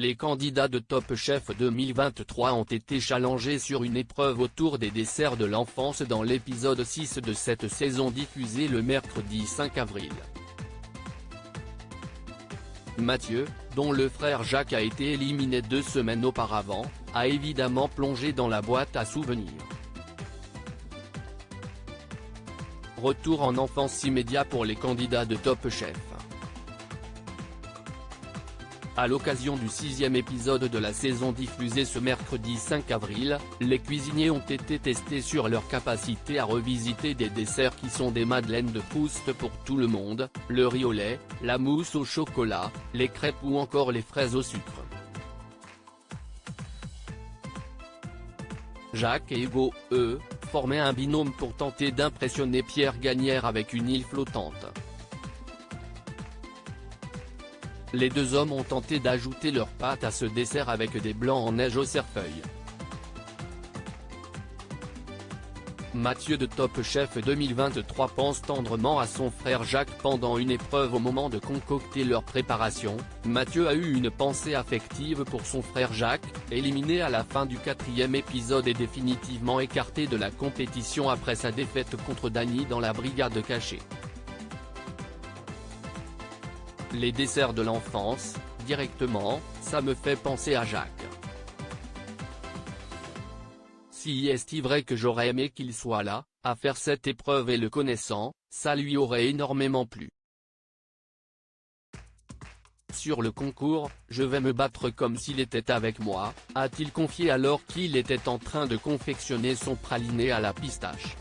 Les candidats de Top Chef 2023 ont été challengés sur une épreuve autour des desserts de l'enfance dans l'épisode 6 de cette saison diffusée le mercredi 5 avril. Mathieu, dont le frère Jacques a été éliminé 2 semaines auparavant, a évidemment plongé dans la boîte à souvenirs. Retour en enfance immédiat pour les candidats de Top Chef. À l'occasion du 6e épisode de la saison diffusée ce mercredi 5 avril, les cuisiniers ont été testés sur leur capacité à revisiter des desserts qui sont des madeleines de Proust pour tout le monde, le riz au lait, la mousse au chocolat, les crêpes ou encore les fraises au sucre. Jacques et Hugo, eux, formaient un binôme pour tenter d'impressionner Pierre Gagnère avec une île flottante. Les deux hommes ont tenté d'ajouter leurs pâtes à ce dessert avec des blancs en neige au cerfeuil. Mathieu de Top Chef 2023 pense tendrement à son frère Jacques pendant une épreuve au moment de concocter leur préparation. Mathieu a eu une pensée affective pour son frère Jacques, éliminé à la fin du 4e épisode et définitivement écarté de la compétition après sa défaite contre Dany dans la brigade cachée. Les desserts de l'enfance, directement, ça me fait penser à Jacques. Si est-il vrai que j'aurais aimé qu'il soit là, à faire cette épreuve et le connaissant, ça lui aurait énormément plu. Sur le concours, je vais me battre comme s'il était avec moi, a-t-il confié alors qu'il était en train de confectionner son praliné à la pistache.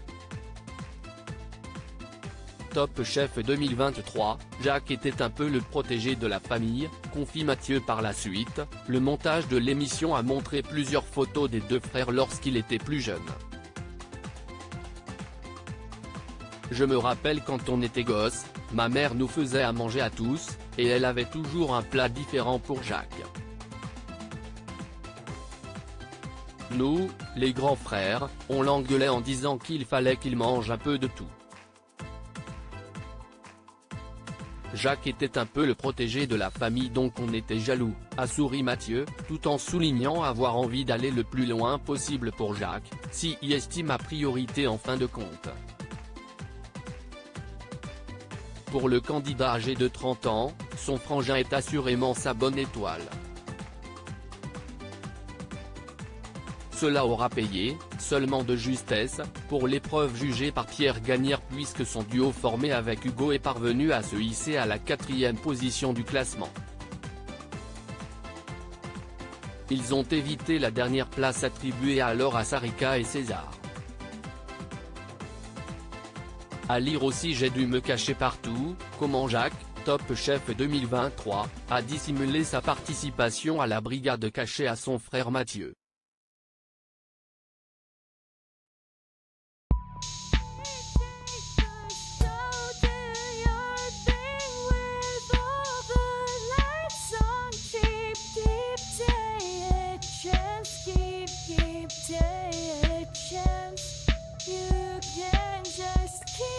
Top Chef 2023, Jacques était un peu le protégé de la famille, confie Mathieu par la suite. Le montage de l'émission a montré plusieurs photos des deux frères lorsqu'il était plus jeune. Je me rappelle quand on était gosse, ma mère nous faisait à manger à tous, et elle avait toujours un plat différent pour Jacques. Nous, les grands frères, on l'engueulait en disant qu'il fallait qu'il mange un peu de tout. Jacques était un peu le protégé de la famille donc on était jaloux, a souri Mathieu, tout en soulignant avoir envie d'aller le plus loin possible pour Jacques, si il estime ma priorité en fin de compte. Pour le candidat âgé de 30 ans, son frangin est assurément sa bonne étoile. Cela aura payé, seulement de justesse, pour l'épreuve jugée par Pierre Gagnère puisque son duo formé avec Hugo est parvenu à se hisser à la 4e position du classement. Ils ont évité la dernière place attribuée alors à Sarika et César. À lire aussi j'ai dû me cacher partout, comment Jacques, Top Chef 2023, a dissimulé sa participation à la brigade cachée à son frère Mathieu. You can just keep